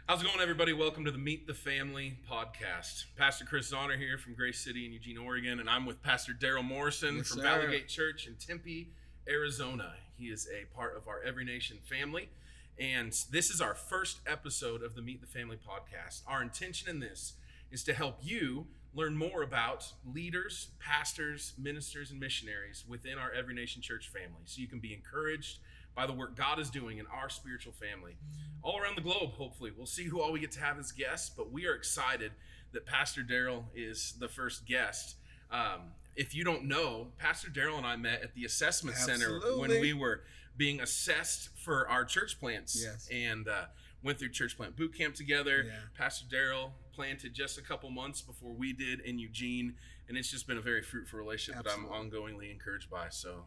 How's it going, everybody? Welcome to the Meet the Family podcast. Pastor Chris Zahner here from Grace City in Eugene, Oregon, and I'm with Pastor Darryl Morrison Yes, from sir. Valley Gate Church in Tempe, Arizona. He is a part of our Every Nation family, and this is our first episode of the Meet the Family podcast. Our intention in this is to help you learn more about leaders, pastors, ministers, and missionaries within our Every Nation Church family, so you can be encouraged by the work God is doing in our spiritual family all around the globe. Hopefully we'll see who all we get to have as guests, but we are excited that Pastor Darryl is the first guest. If you don't know, Pastor Darryl and I met at the assessment center when we were being assessed for our church plants. Yes. And went through church plant boot camp together. Yeah. Pastor Darryl planted just a couple months before we did in Eugene, and it's just been a very fruitful relationship Absolutely. that I'm ongoingly encouraged by. So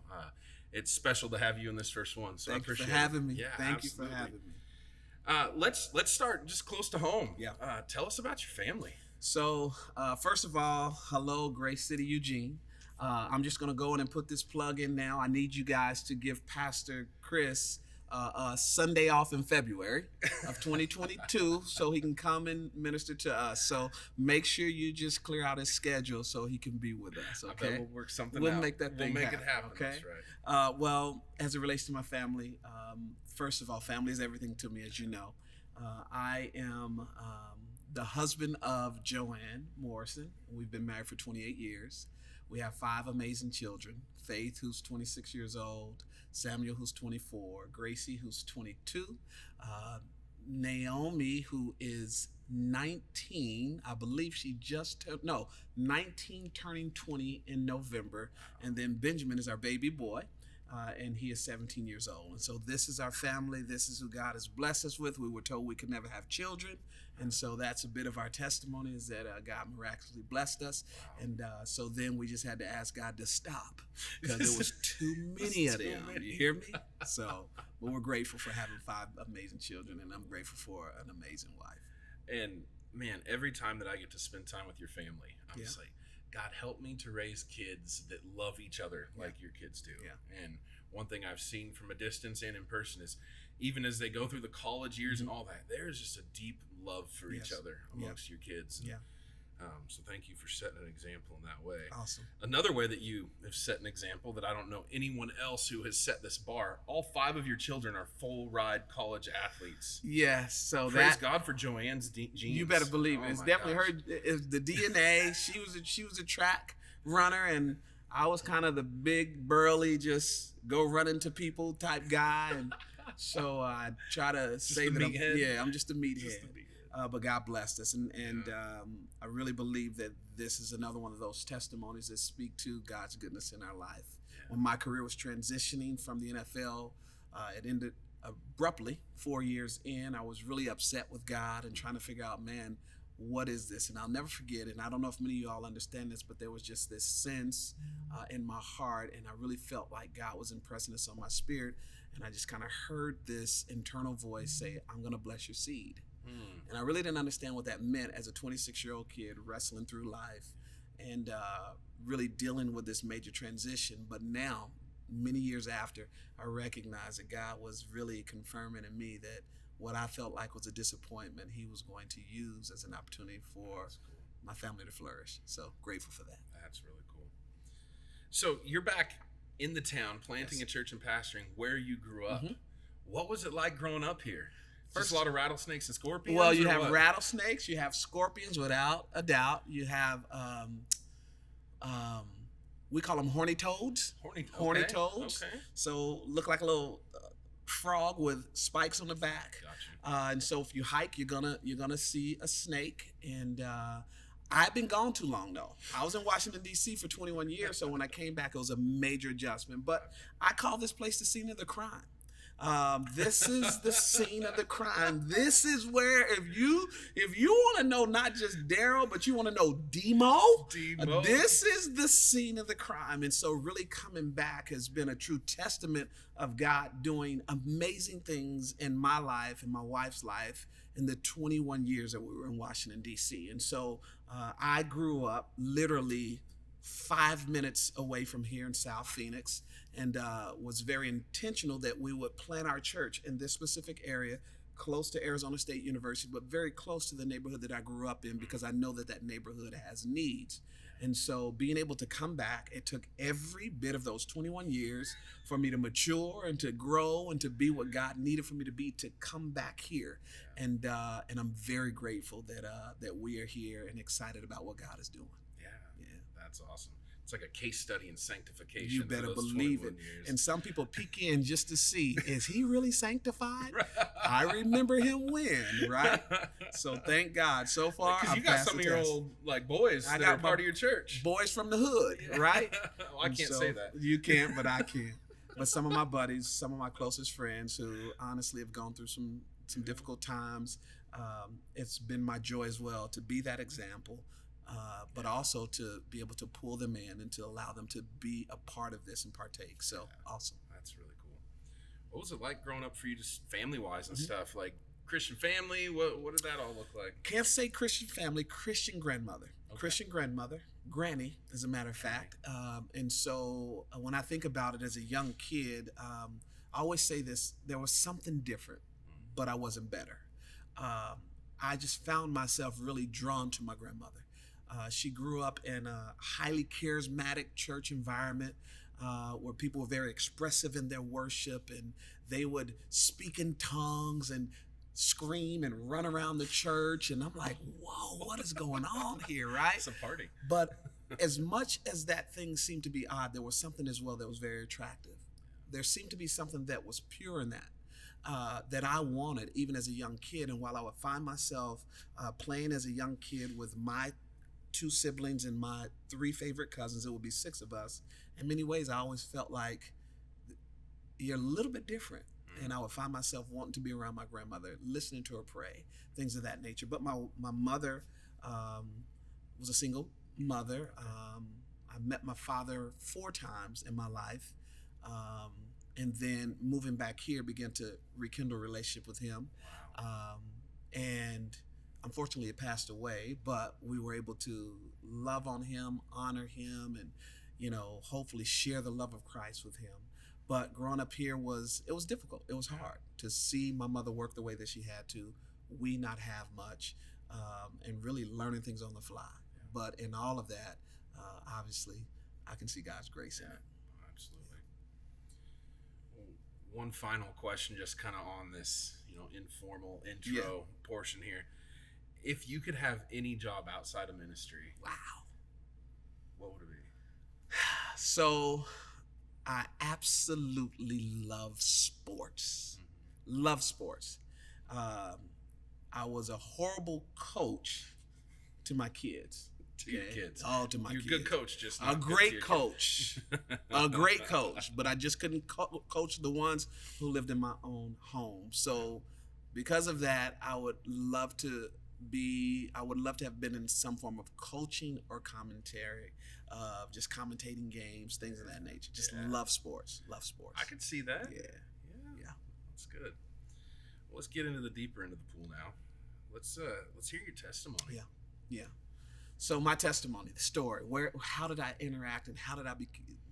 it's special to have you in this first one. So Thank I you appreciate for having me. Yeah, Thank absolutely. you for having me. Let's start just close to home. Yeah. Tell us about your family. So, first of all, hello, Grace City, Eugene. I'm just going to go in and put this plug in now. I need you guys to give Pastor Chris a Sunday off in February of 2022 so he can come and minister to us. So make sure you just clear out his schedule so he can be with us, I okay? bet we'll work something We'll out. make that thing We'll make happen, it happen. okay? That's right. Well, as it relates to my family, first of all, family is everything to me, as you know. I am the husband of Joanne Morrison. We've been married for 28 years. We have 5 amazing children. Faith, who's 26 years old. Samuel, who's 24. Gracie, who's 22. Naomi, who is 19. I believe she just 19 turning 20 in November. And then Benjamin is our baby boy. And he is 17 years old. And so this is our family. This is who God has blessed us with. We were told we could never have children. And so that's a bit of our testimony, is that God miraculously blessed us. Wow. And so then we just had to ask God to stop because there was too many of them. You hear me? So, but we're grateful for having 5 amazing children, and I'm grateful for an amazing wife. And man, every time that I get to spend time with your family, I'm just like, God, help me to raise kids that love each other like your kids do. Yeah. And one thing I've seen from a distance and in person is even as they go through the college years and all that, there's just a deep love for each other amongst your kids. And, so thank you for setting an example in that way. Awesome. Another way that you have set an example that I don't know anyone else who has set this bar, all 5 of your children are full ride college athletes. Yes. So Praise God for Joanne's genes. You better believe it. Oh It's my definitely gosh. her. It's the DNA. She was a track runner, and I was kind of the big burly, just go run into people type guy. And so I try to say the that meathead? I'm just a meathead. Just the meathead. But God blessed us, and I really believe that this is another one of those testimonies that speak to God's goodness in our life. When my career was transitioning from the NFL, it ended abruptly 4 years in. I was really upset with God and trying to figure out, man, what is this? And I'll never forget it. And I don't know if many of you all understand this, but there was just this sense in my heart, and I really felt like God was impressing this on my spirit. And I just kind of heard this internal voice say, I'm going to bless your seed. And I really didn't understand what that meant as a 26-year-old kid wrestling through life and really dealing with this major transition. But now, many years after, I recognize that God was really confirming in me that what I felt like was a disappointment, he was going to use as an opportunity for my family to flourish. So grateful for that. That's really cool. So you're back in the town, planting a church and pastoring where you grew up. What was it like growing up here? Just a lot of rattlesnakes and scorpions? Well, you or have what? rattlesnakes, you have scorpions without a doubt. You have, we call them horny toads. Horny okay, toads. Okay. So look like a little frog with spikes on the back. Gotcha. And so if you hike, you're gonna see a snake. And I've been gone too long though. I was in Washington D.C. for 21 years, so when I came back, it was a major adjustment. But I call this place the scene of the crime. This is the scene of the crime. This is where if you want to know not just Darryl, but you want to know Demo, this is the scene of the crime. And so really coming back has been a true testament of God doing amazing things in my life and my wife's life in the 21 years that we were in Washington, D.C. And so I grew up literally 5 minutes away from here in South Phoenix, and was very intentional that we would plant our church in this specific area close to Arizona State University, but very close to the neighborhood that I grew up in, because I know that that neighborhood has needs. And so being able to come back, it took every bit of those 21 years for me to mature and to grow and to be what God needed for me to be, to come back here. And I'm very grateful that we are here and excited about what God is doing. Yeah. That's awesome. It's like a case study in sanctification. You better believe it. Years. And some people peek in just to see, is he really sanctified? I remember him when, right? So thank God. So far, because you got some of your old boys that are part of your church. Boys from the hood, right? Well, I can't say that. You can't, but I can. But some of my buddies, some of my closest friends who honestly have gone through some difficult times, it's been my joy as well to be that example. But also to be able to pull them in and to allow them to be a part of this and partake. So awesome. That's really cool. What was it like growing up for you, just family-wise and stuff? Like Christian family, what did that all look like? Can't say Christian family, Christian grandmother. Okay. Christian grandmother, granny, as a matter of fact. And so when I think about it as a young kid, I always say this, there was something different, but I wasn't better. I just found myself really drawn to my grandmother. She grew up in a highly charismatic church environment where people were very expressive in their worship, and they would speak in tongues and scream and run around the church. And I'm like, whoa, what is going on here, right? It's a party. But as much as that thing seemed to be odd, there was something as well that was very attractive. There seemed to be something that was pure in that I wanted even as a young kid. And while I would find myself playing as a young kid with my 2 siblings and my 3 favorite cousins, it would be 6 of us. In many ways, I always felt like you're a little bit different. And I would find myself wanting to be around my grandmother, listening to her pray, things of that nature. But my mother was a single mother. I met my father 4 times in my life. And then moving back here, began to rekindle a relationship with him. Wow. And unfortunately, it passed away, but we were able to love on him, honor him, and, hopefully share the love of Christ with him. But growing up here was difficult. It was hard to see my mother work the way that she had to. We not have much, and really learning things on the fly. Yeah. But in all of that, obviously, I can see God's grace in it. Absolutely. One final question, just kind of on this, informal intro portion here. If you could have any job outside of ministry, wow, what would it be? So, I absolutely love sports. Mm-hmm. Love sports. I was a horrible coach to my kids. To your kids. Oh, to my kids. You're a good coach, just not a great coach. A great coach, but I just couldn't coach the ones who lived in my own home. So, because of that, I would love to have been in some form of coaching or commentary, just commentating games, things of that nature. Just love sports. I could see that. Yeah. That's good. Well, let's get into the deeper end of the pool now. Let's hear your testimony. Yeah. So my testimony, the story, how did I interact and how did I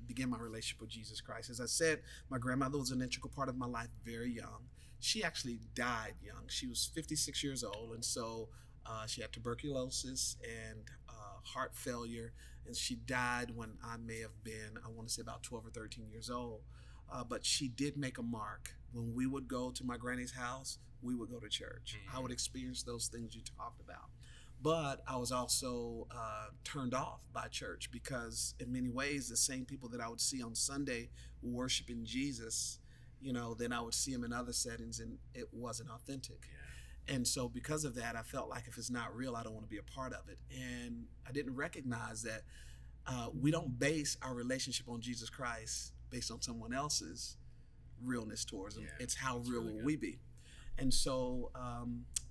begin my relationship with Jesus Christ? As I said, my grandmother was an integral part of my life very young. She actually died young. She was 56 years old, and so she had tuberculosis and heart failure, and she died when I may have been, I want to say about 12 or 13 years old. But she did make a mark. When we would go to my granny's house, we would go to church. Mm-hmm. I would experience those things you talked about. But I was also turned off by church because in many ways, the same people that I would see on Sunday worshiping Jesus, then I would see them in other settings and it wasn't authentic. Yeah. And so because of that, I felt like if it's not real, I don't want to be a part of it. And I didn't recognize that we don't base our relationship on Jesus Christ based on someone else's realness towards him. Yeah, it's how real really will we be. And so,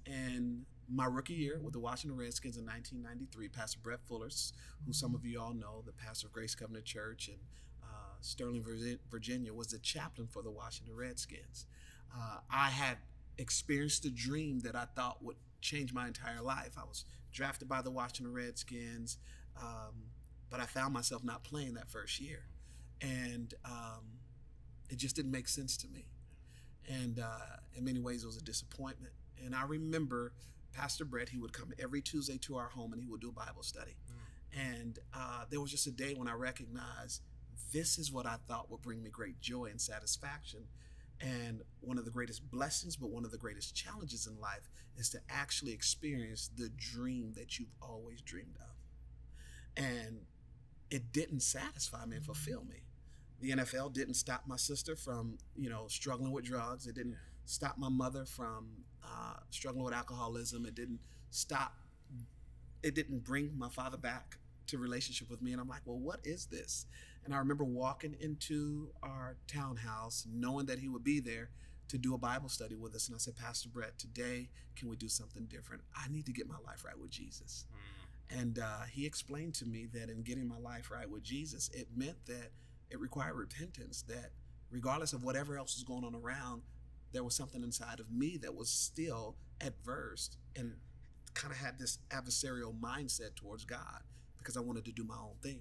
and my rookie year with the Washington Redskins in 1993, Pastor Brett Fuller, who some of you all know, the pastor of Grace Covenant Church in Sterling, Virginia, was the chaplain for the Washington Redskins. I had experienced a dream that I thought would change my entire life. I was drafted by the Washington Redskins, but I found myself not playing that first year. And it just didn't make sense to me. And in many ways, it was a disappointment. And I remember Pastor Brett, he would come every Tuesday to our home and he would do a Bible study. And there was just a day when I recognized this is what I thought would bring me great joy and satisfaction. And one of the greatest blessings, but one of the greatest challenges in life is to actually experience the dream that you've always dreamed of. And it didn't satisfy me and fulfill me. The NFL didn't stop my sister from, struggling with drugs. It didn't stop my mother from struggling with alcoholism. It didn't bring my father back to relationship with me. And I'm like, well, what is this? And I remember walking into our townhouse knowing that he would be there to do a Bible study with us. And I said, Pastor Brett, today, can we do something different? I need to get my life right with Jesus. And he explained to me that in getting my life right with Jesus, it meant that it required repentance, that regardless of whatever else was going on around, there was something inside of me that was still adverse and kind of had this adversarial mindset towards God because I wanted to do my own thing.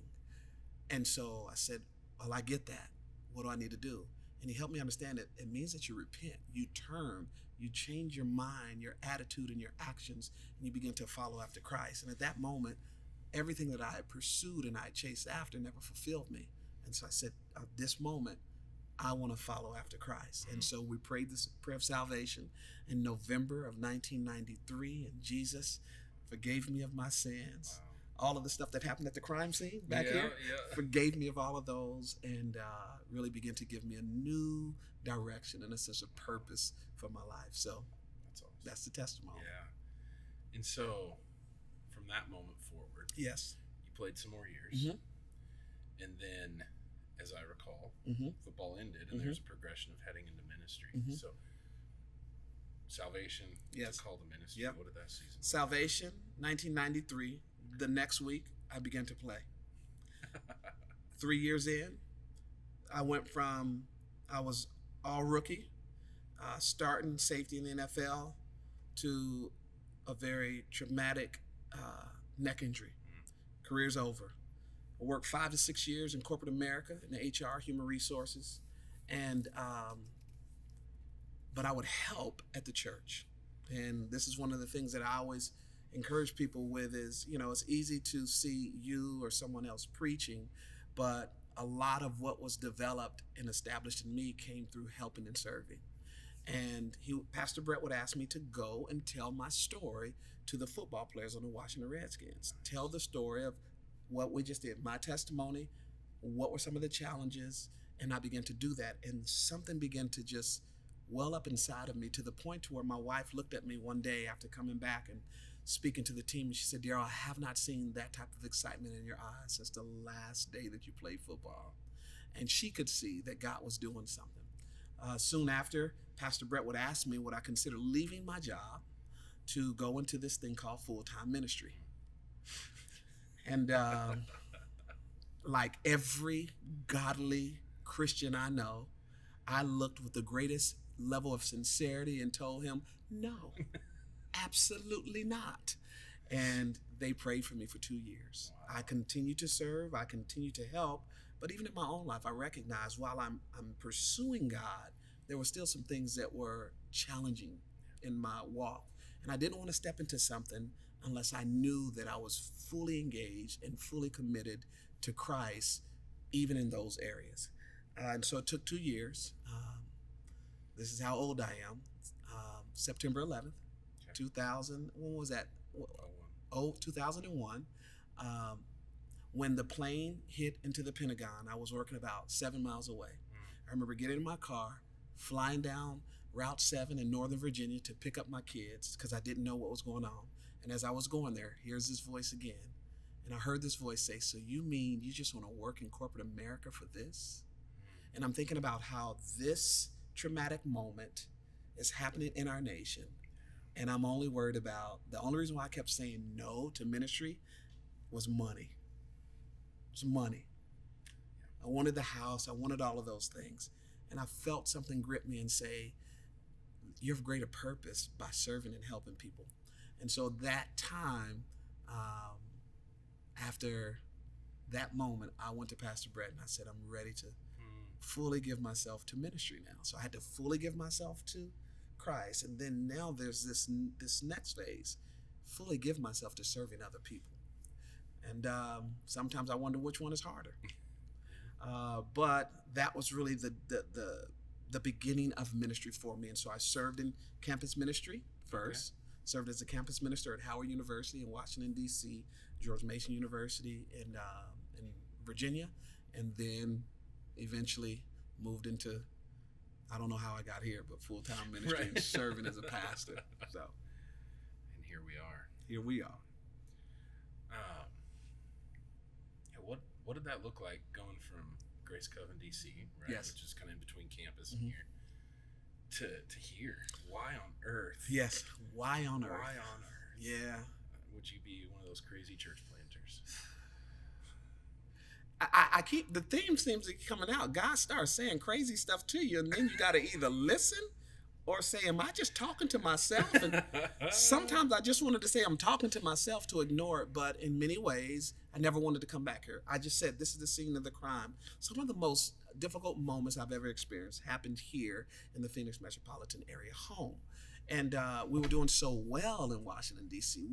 And so I said, well, I get that. What do I need to do? And he helped me understand that it means that you repent, you turn, you change your mind, your attitude, and your actions, and you begin to follow after Christ. And at that moment, everything that I had pursued and I had chased after never fulfilled me. And so I said, at this moment, I want to follow after Christ. And so we prayed this prayer of salvation in November of 1993, and Jesus forgave me of my sins. Wow. All of the stuff that happened at the crime scene back here, forgave me of all of those, and really began to give me a new direction and a sense of purpose for my life. So that's awesome. That's the testimony. Yeah. And so from that moment forward, yes, you played some more years. And then, as I recall, football ended, and there's a progression of heading into ministry. So, salvation, to call the ministry. What did that season look like? Salvation, 1993. The next week, I began to play. 3 years in, I went from, I was all rookie, starting safety in the NFL, to a very traumatic neck injury. Career's over. I worked 5 to 6 years in corporate America in the HR, human resources, and but I would help at the church. And this is one of the things that I always encourage people with is, it's easy to see you or someone else preaching, but a lot of what was developed and established in me came through helping and serving. And Pastor Brett would ask me to go and tell my story to the football players on the Washington Redskins. Tell the story of what we just did, my testimony, what were some of the challenges, and I began to do that. And something began to just well up inside of me to the point to where my wife looked at me one day after coming back and speaking to the team, and she said, Darryl, I have not seen that type of excitement in your eyes since the last day that you played football. And she could see that God was doing something. Soon after, Pastor Brett would ask me would I consider leaving my job to go into this thing called full-time ministry. And like every godly Christian I know, I looked with the greatest level of sincerity and told him, no, absolutely not. And they prayed for me for 2 years. Wow. I continued to serve, I continued to help, but even in my own life, I recognized while I'm pursuing God, there were still some things that were challenging in my walk. And I didn't want to step into something unless I knew that I was fully engaged and fully committed to Christ, even in those areas. And so it took 2 years. This is how old I am. September 11th, 2000. When was that? 2001. When the plane hit into the Pentagon, I was working about 7 miles away. I remember getting in my car, flying down Route 7 in Northern Virginia to pick up my kids because I didn't know what was going on. And as I was going there, here's this voice again. And I heard this voice say, so you mean you just want to work in corporate America for this? And I'm thinking about how this traumatic moment is happening in our nation. And I'm only worried about, the only reason why I kept saying no to ministry was money. It was money. I wanted the house. I wanted all of those things. And I felt something grip me and say, you have greater purpose by serving and helping people. And so that time, after that moment, I went to Pastor Brett and I said, I'm ready to fully give myself to ministry now. So I had to fully give myself to Christ. And then now there's this next phase, fully give myself to serving other people. And sometimes I wonder which one is harder. But that was really the beginning of ministry for me. And so I served in campus ministry first, served as a campus minister at Howard University in Washington, D.C., George Mason University in Virginia, and then eventually moved into, I don't know how I got here, but full-time ministry and serving as a pastor. So, and here we are. Here we are. What did that look like going from Grace Cove in DC, right? Yes. Which is kind of in between campus and here, to here? Why on earth? Yes. Why on earth? Why on earth? Yeah. Would you be one of those crazy church planters? I keep, the theme seems to be coming out. God starts saying crazy stuff to you, and then you got to either listen or say, am I just talking to myself? And sometimes I just wanted to say I'm talking to myself to ignore it, but in many ways, I never wanted to come back here. I just said, this is the scene of the crime. Some of the most difficult moments I've ever experienced happened here in the Phoenix metropolitan area home. And we were doing so well in Washington, D.C.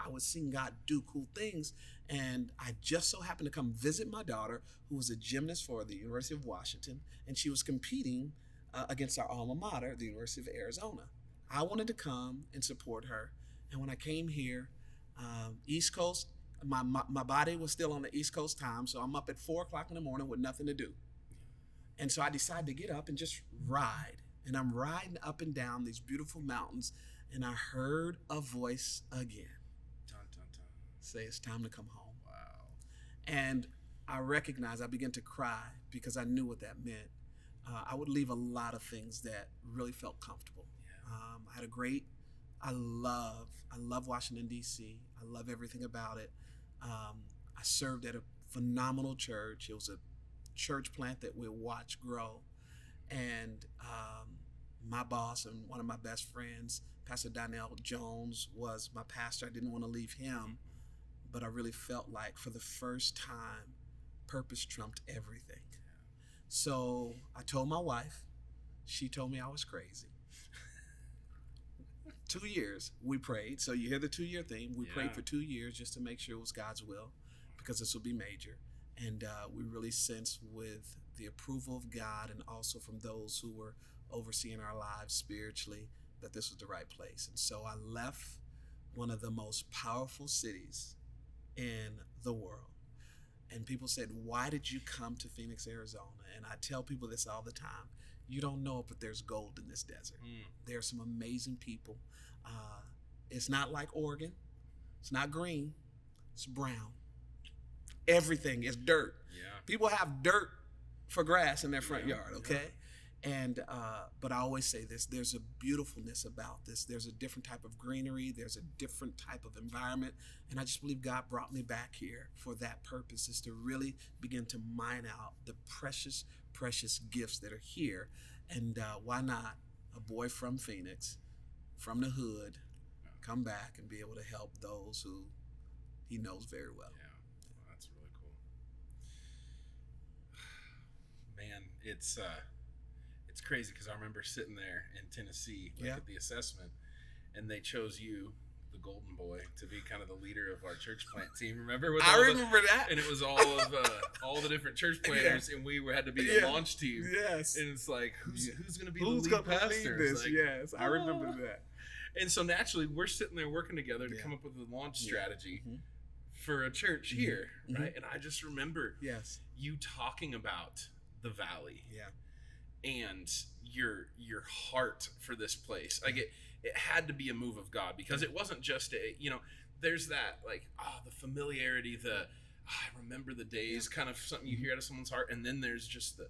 I was seeing God do cool things. And I just so happened to come visit my daughter, who was a gymnast for the University of Washington, and she was competing against our alma mater, the University of Arizona. I wanted to come and support her. And when I came here, East Coast, my body was still on the East Coast time, so I'm up at 4 o'clock in the morning with nothing to do. And so I decided to get up and just ride. And I'm riding up and down these beautiful mountains, and I heard a voice again. Dun, dun, dun. Say, it's time to come home. Wow. And I began to cry because I knew what that meant. I would leave a lot of things that really felt comfortable. Yeah. I love Washington, D.C. I love everything about it. I served at a phenomenal church. It was a church plant that we watched grow. And my boss and one of my best friends, Pastor Donnell Jones, was my pastor. I didn't want to leave him, but I really felt like for the first time, purpose trumped everything. So I told my wife. She told me I was crazy. 2 years we prayed. So you hear the 2-year theme. We prayed for 2 years just to make sure it was God's will, because this will be major. And we really sensed, with the approval of God and also from those who were overseeing our lives spiritually, that this was the right place. And so I left one of the most powerful cities in the world. And people said, why did you come to Phoenix, Arizona? And I tell people this all the time. You don't know it, but there's gold in this desert. There are some amazing people. It's not like Oregon. It's not green. It's brown. Everything is dirt. Yeah. People have dirt for grass in their front yard, okay? And but I always say this, there's a beautifulness about this. There's a different type of greenery. There's a different type of environment. And I just believe God brought me back here for that purpose, is to really begin to mine out the precious, precious gifts that are here. And why not a boy from Phoenix, from the hood, come back and be able to help those who he knows very well. Yeah. Well, that's really cool. Man, it's crazy, because I remember sitting there in Tennessee at the assessment, and they chose you, the golden boy, to be kind of the leader of our church plant team. Remember? I remember that. And it was all of all the different church planters, and we had to be the launch team. Yes. And it's like, who's going to be the lead pastor? Lead this? Like, yes, I remember that. And so naturally, we're sitting there working together to come up with a launch strategy for a church here, right? And I just remember you talking about the valley. Yeah. And your heart for this place. Like it had to be a move of God, because it wasn't just there's that the familiarity, I remember the days, kind of something you hear out of someone's heart, and then there's just the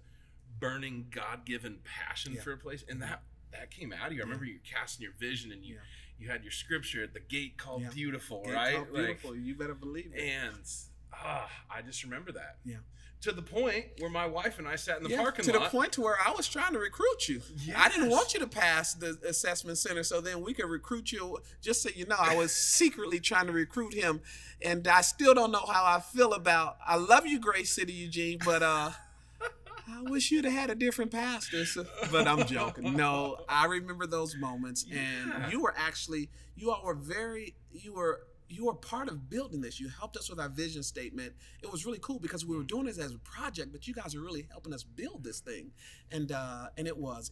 burning God-given passion for a place, and that came out of you. I remember you casting your vision, and you had your scripture at the gate called beautiful, right? Called beautiful. You better believe it. And I just remember that. Yeah. To the point where my wife and I sat in the parking lot. To the point to where I was trying to recruit you. Yes. I didn't want you to pass the assessment center so then we could recruit you. Just so you know, I was secretly trying to recruit him. And I still don't know how I feel about, I love you, Grace City, Eugene, but I wish you'd have had a different pastor. But I'm joking. No, I remember those moments, and you were part of building this. You helped us with our vision statement. It was really cool because we were doing this as a project, but you guys are really helping us build this thing. And it was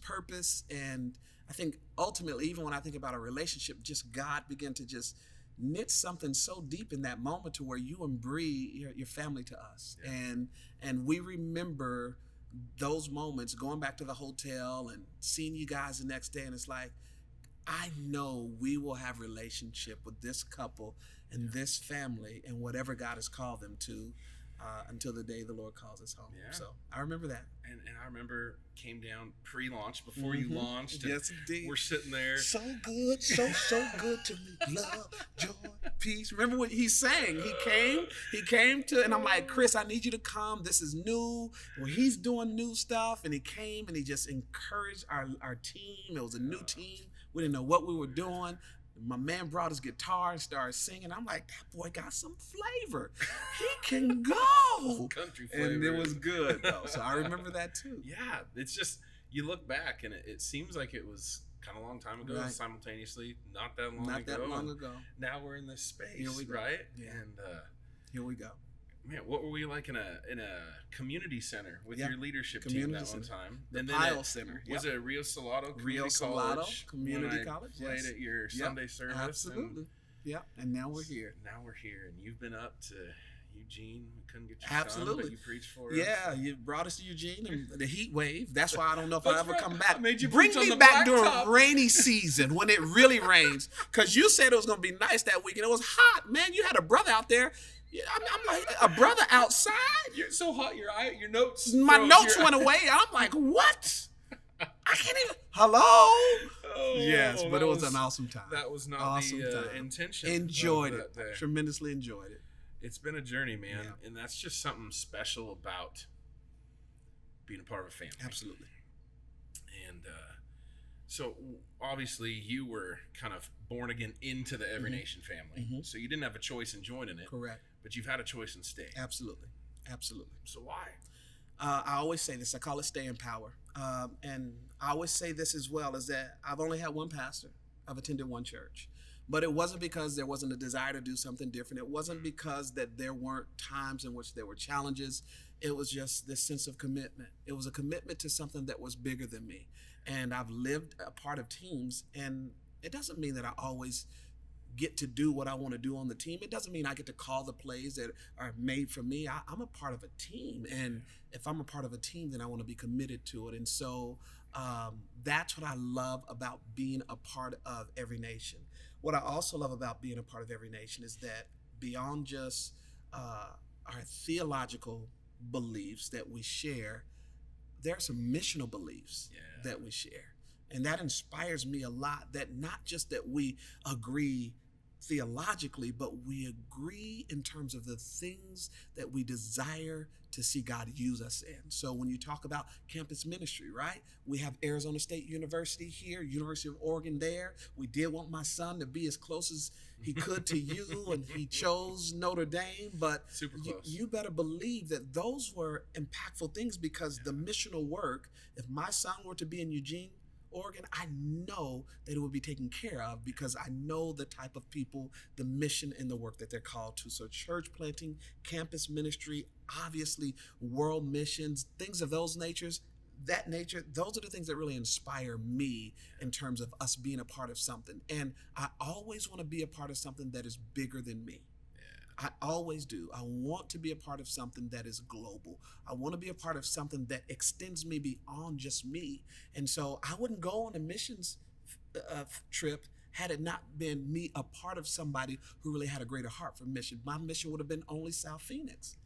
purpose. And I think ultimately, even when I think about a relationship, just God began to just knit something so deep in that moment to where you and Bree, your family to us. Yeah. And we remember those moments, going back to the hotel and seeing you guys the next day, and it's like, I know we will have relationship with this couple and this family and whatever God has called them to until the day the Lord calls us home. Yeah. So I remember that. And I remember came down pre-launch before you launched. Yes, indeed. We're sitting there. So good, so good to me. Love, joy, peace. Remember what he sang? He came to, and I'm like, Chris, I need you to come. This is new. Well, he's doing new stuff. And he came and he just encouraged our team. It was a new team. We didn't know what we were doing. My man brought his guitar and started singing. I'm like, that boy got some flavor. He can go. Country flavor. And it was good, though. So I remember that, too. Yeah. It's just, you look back, and it seems like it was kind of a long time ago, right. Simultaneously, not that long ago. Now we're in this space, here we go. Right? Yeah. And here we go. Man, what were we like in a community center with your leadership team that one time? The Pile Center. Was it Rio Salado Community College? Played at your Sunday service. Absolutely. And now we're here. And you've been up to Eugene. We couldn't get you absolutely. But you preached for us. Yeah, you brought us to Eugene and the heat wave. That's why I don't know if I'll ever come back. Bring me back during rainy season when it really rains. Because you said it was going to be nice that weekend. It was hot, man. You had a brother out there. I'm like, a brother outside? You're so hot, your notes. My notes went away. I'm like, what? I can't even. Hello? Oh, yes, but it was an awesome time. That was not the intention. Enjoyed it. Tremendously enjoyed it. It's been a journey, man. Yeah. And that's just something special about being a part of a family. Absolutely. And so obviously you were kind of born again into the Every Nation family. Mm-hmm. So you didn't have a choice in joining it. Correct. But you've had a choice in staying. Absolutely. So why? I always say this. I call it staying power. And I always say this as well, is that I've only had one pastor. I've attended one church. But it wasn't because there wasn't a desire to do something different. It wasn't because that there weren't times in which there were challenges. It was just this sense of commitment. It was a commitment to something that was bigger than me. And I've lived a part of teams, and it doesn't mean that I always get to do what I want to do on the team. It doesn't mean I get to call the plays that are made for me. I'm a part of a team, and if I'm a part of a team, then I want to be committed to it. And so that's what I love about being a part of Every Nation. What I also love about being a part of Every Nation is that beyond just our theological beliefs that we share, there are some missional beliefs that we share. And that inspires me a lot, that not just that we agree theologically, but we agree in terms of the things that we desire to see God use us in. So when you talk about campus ministry, right? We have Arizona State University here, University of Oregon there. We did want my son to be as close as he could to you, and he chose Notre Dame. But you better believe that those were impactful things, because the missional work, if my son were to be in Eugene, Oregon, I know that it will be taken care of, because I know the type of people, the mission and the work that they're called to. So church planting, campus ministry, obviously world missions, things of those natures, those are the things that really inspire me in terms of us being a part of something. And I always want to be a part of something that is bigger than me. I always do. I want to be a part of something that is global. I want to be a part of something that extends me beyond just me. And so I wouldn't go on a missions trip had it not been me a part of somebody who really had a greater heart for mission. My mission would have been only South Phoenix.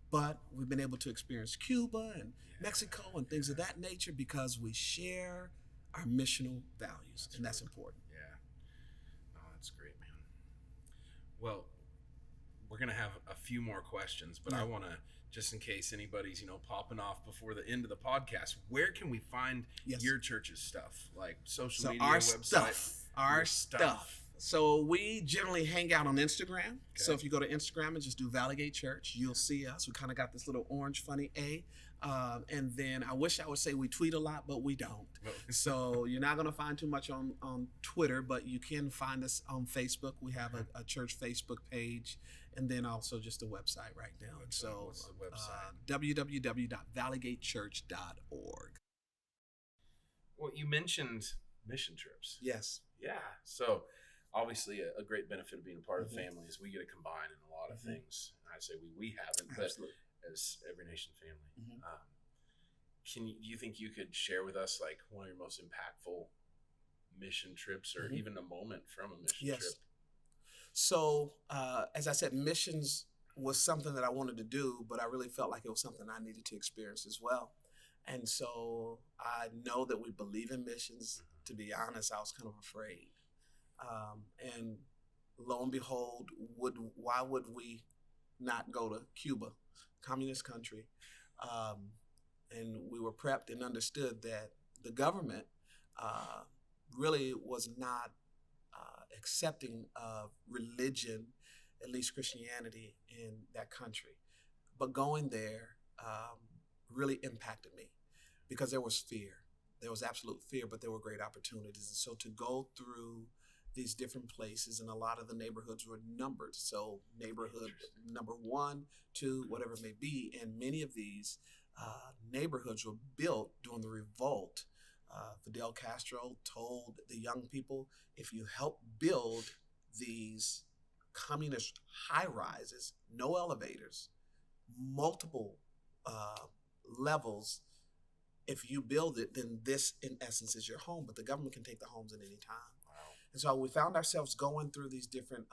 But we've been able to experience Cuba and Mexico and things of that nature, because we share our missional values. That's important. Yeah. Oh, that's great, man. Well, we're going to have a few more questions, but I want to, just in case anybody's, popping off before the end of the podcast, where can we find your church's stuff? Like social media, website? Our stuff. So we generally hang out on Instagram. Okay. So if you go to Instagram and just do Valley Gate Church, you'll see us. We kind of got this little orange funny A And then I wish I would say we tweet a lot, but we don't. No. So you're not going to find too much on Twitter, but you can find us on Facebook. We have a church Facebook page, and then also just a website right now. And so What's the website? www.valleygate.church.org. Well, you mentioned mission trips. Yes. Yeah. So obviously a great benefit of being a part of the Mhm. family is we get to combine in a lot of Mhm. things. I say we haven't, but Absolutely. as Every Nation family. Mhm. Do you think you could share with us like one of your most impactful mission trips or Mhm. even a moment from a mission Yes. trip? So, as I said, missions was something that I wanted to do, but I really felt like it was something I needed to experience as well. And so I know that we believe in missions. To be honest, I was kind of afraid. And lo and behold, why would we not go to Cuba, communist country? And we were prepped and understood that the government really was not accepting of religion, at least Christianity, in that country. But going there really impacted me because there was fear. There was absolute fear, but there were great opportunities. And so to go through these different places, and a lot of the neighborhoods were numbered. So neighborhood number 1, 2, whatever it may be. And many of these neighborhoods were built during the revolt. Fidel Castro told the young people, if you help build these communist high rises, no elevators, multiple levels, if you build it, then this in essence is your home, but the government can take the homes at any time. Wow. And so we found ourselves going through these different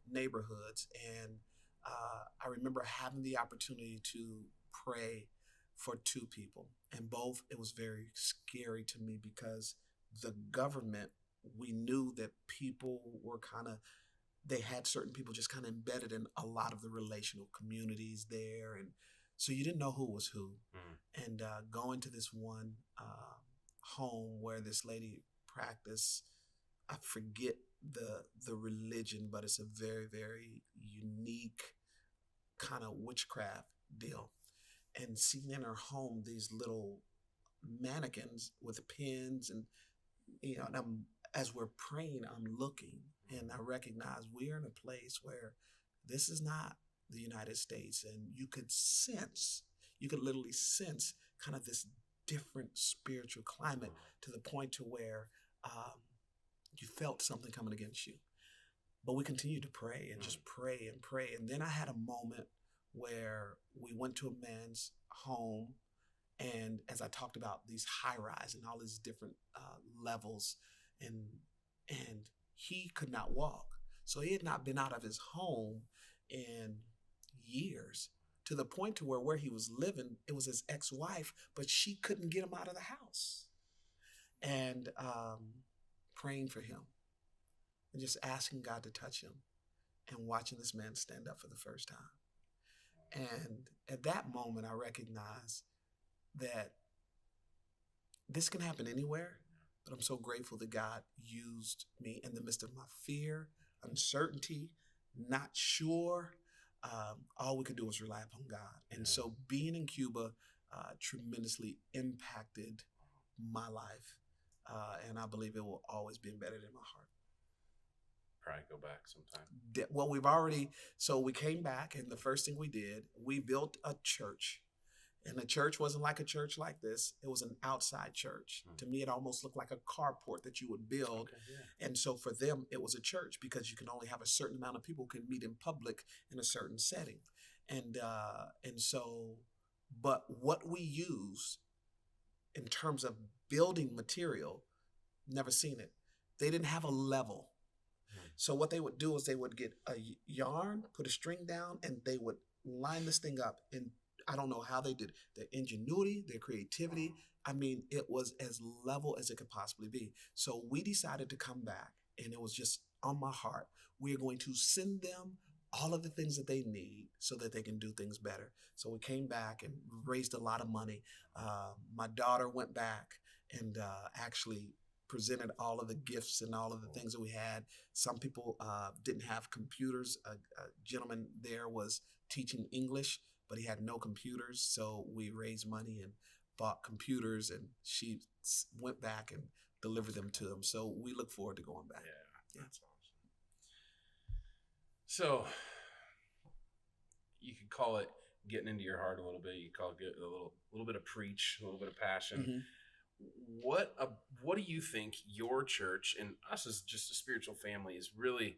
neighborhoods, and I remember having the opportunity to pray for 2 people, and both, it was very scary to me because the government, we knew that people were they had certain people just kind of embedded in a lot of the relational communities there, and so you didn't know who was who. And going to this one home where this lady practiced, I forget the religion, but it's a very, very unique kind of witchcraft deal. And seeing in her home these little mannequins with pins, and and as we're praying, I'm looking and I recognize we're in a place where this is not the United States, and you could literally sense kind of this different spiritual climate to the point to where you felt something coming against you. But we continued to pray and just pray and pray. And then I had a moment where we went to a man's home, and as I talked about these high rise and all these different levels, and he could not walk. So he had not been out of his home in years, to the point to where he was living, it was his ex-wife, but she couldn't get him out of the house. And praying for him and just asking God to touch him, and watching this man stand up for the first time. And at that moment, I recognized that this can happen anywhere, but I'm so grateful that God used me in the midst of my fear, uncertainty, not sure. All we could do was rely upon God. And so being in Cuba tremendously impacted my life. And I believe it will always be embedded in my heart. Probably go back sometime. Well, we came back, and the first thing we did, we built a church. And the church wasn't like a church like this. It was an outside church. To me, it almost looked like a carport that you would build. Okay, yeah. And so for them, it was a church because you can only have a certain amount of people who can meet in public in a certain setting. And so, but what we used in terms of building material, never seen it. They didn't have a level. So what they would do is they would get a yarn, put a string down, and they would line this thing up. And I don't know how they did their ingenuity, their creativity. I mean, it was as level as it could possibly be. So we decided to come back, and it was just on my heart. We're going to send them all of the things that they need so that they can do things better. So we came back and raised a lot of money. My daughter went back and actually presented all of the gifts and all of the things that we had. Some people didn't have computers. A gentleman there was teaching English but he had no computers. So we raised money and bought computers, and she went back and delivered them to him. So we look forward to going back. Yeah, that's awesome. So you could call it getting into your heart a little bit. You could call it a little bit of preach, a little bit of passion. Mm-hmm. What do you think your church and us as just a spiritual family is really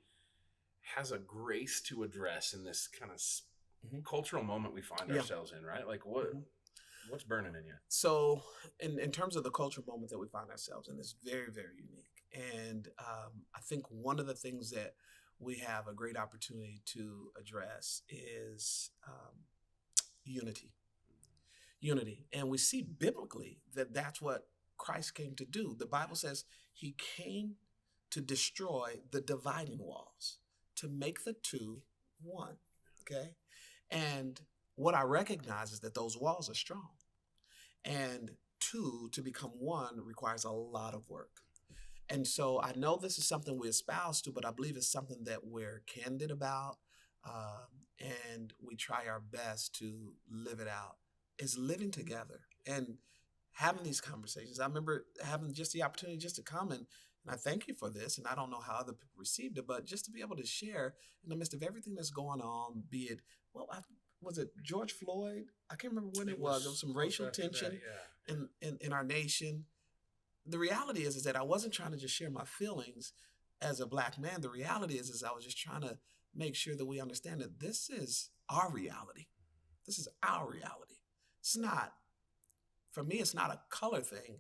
has a grace to address in this kind of cultural moment we find ourselves in, right? Like what's burning in you? So in terms of the cultural moment that we find ourselves in, it's very, very unique. And I think one of the things that we have a great opportunity to address is unity. Unity. And we see biblically that that's what Christ came to do. The Bible says he came to destroy the dividing walls, to make the two one. Okay? And what I recognize is that those walls are strong. And two, to become one requires a lot of work. And so I know this is something we espouse to, but I believe it's something that we're candid about, and we try our best to live it out, is living together and having these conversations. I remember having just the opportunity just to come and I thank you for this, and I don't know how other people received it, but just to be able to share in the midst of everything that's going on, be it, was it George Floyd? I can't remember when it was. There was some racial tension in our nation. The reality is that I wasn't trying to just share my feelings as a Black man. The reality is I was just trying to make sure that we understand that this is our reality. This is our reality. It's not, for me, it's not a color thing.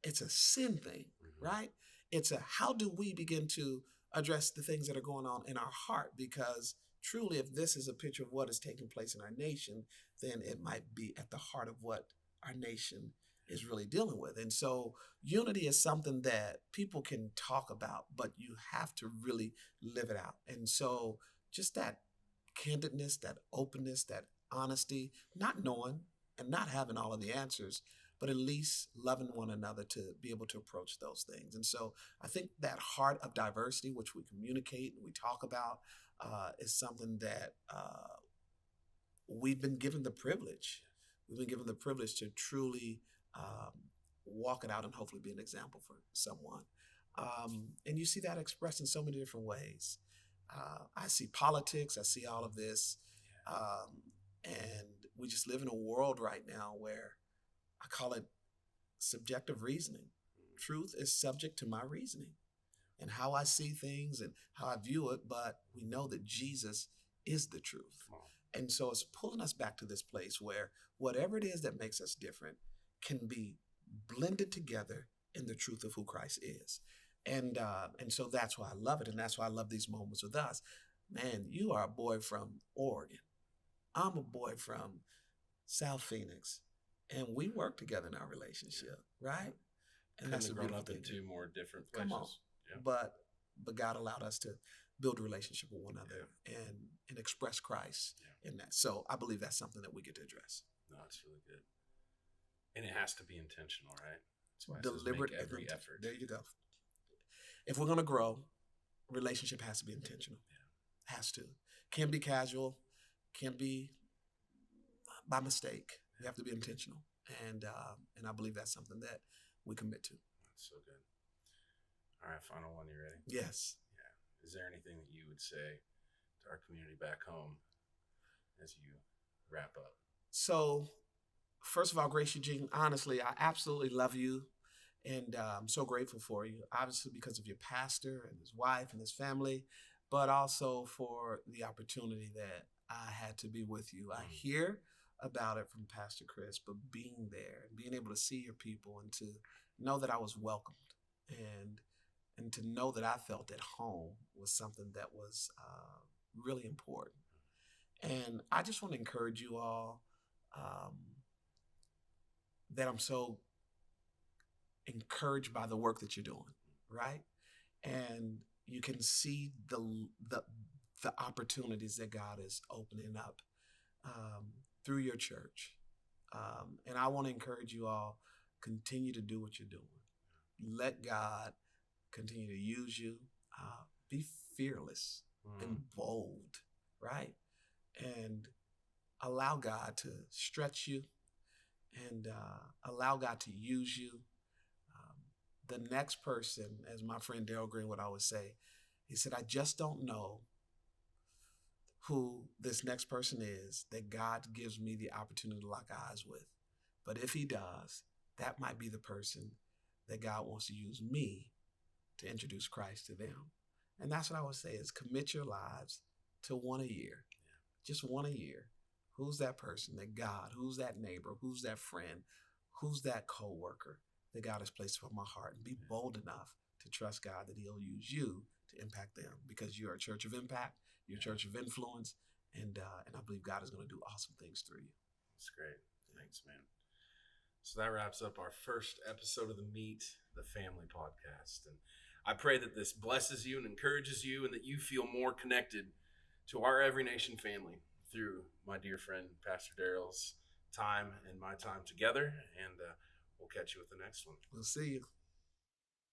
It's a sin thing, right? It's how do we begin to address the things that are going on in our heart? Because truly, if this is a picture of what is taking place in our nation, then it might be at the heart of what our nation is really dealing with. And so unity is something that people can talk about, but you have to really live it out. And so just that candidness, that openness, that honesty, not knowing and not having all of the answers, but at least loving one another to be able to approach those things. And so I think that heart of diversity, which we communicate and we talk about, is something that we've been given the privilege. We've been given the privilege to truly walk it out and hopefully be an example for someone. And you see that expressed in so many different ways. I see politics, I see all of this. And we just live in a world right now where I call it subjective reasoning. Truth is subject to my reasoning and how I see things and how I view it, but we know that Jesus is the truth. And so it's pulling us back to this place where whatever it is that makes us different can be blended together in the truth of who Christ is. And so that's why I love it. And that's why I love these moments with us. Man, you are a boy from Oregon. I'm a boy from South Phoenix. And we work together in our relationship, right? And that's a beautiful thing. In two more different places. Come on. Yeah. But God allowed us to build a relationship with one another and express Christ in that. So I believe that's something that we get to address. No, it's really good. And it has to be intentional, right? That's why deliberate every effort. There you go. If we're going to grow, relationship has to be intentional. Yeah. Has to. Can't be casual. Can't be by mistake. You have to be intentional. And I believe that's something that we commit to. That's so good. All right, final one. You ready? Yes. Yeah. Is there anything that you would say to our community back home as you wrap up? So, first of all, Grace Eugene, honestly, I absolutely love you. And I'm so grateful for you, obviously because of your pastor and his wife and his family, but also for the opportunity that I had to be with you. I hear about it from Pastor Chris, but being there and being able to see your people and to know that I was welcomed and to know that I felt at home was something that was really important. And I just want to encourage you all that I'm so encouraged by the work that you're doing, right? And you can see the opportunities that God is opening up through your church. And I want to encourage you all, continue to do what you're doing. Let God continue to use you. Be fearless and bold, right? And allow God to stretch you and allow God to use you. The next person, as my friend Darryl Green would always say, he said, I just don't know who this next person is that God gives me the opportunity to lock eyes with. But if he does, that might be the person that God wants to use me to introduce Christ to them. And that's what I would say is commit your lives to one a year. Just one a year. Who's that person that God, who's that neighbor, who's that friend, who's that coworker that God has placed upon my heart, and be bold enough to trust God that he'll use you to impact them, because you're a church of impact, you're a church of influence, and I believe God is going to do awesome things through you. That's great. Thanks, man. So that wraps up our first episode of the Meet the Family podcast. And I pray that this blesses you and encourages you, and that you feel more connected to our Every Nation family through my dear friend, Pastor Darryl's time and my time together. And we'll catch you with the next one. We'll see you.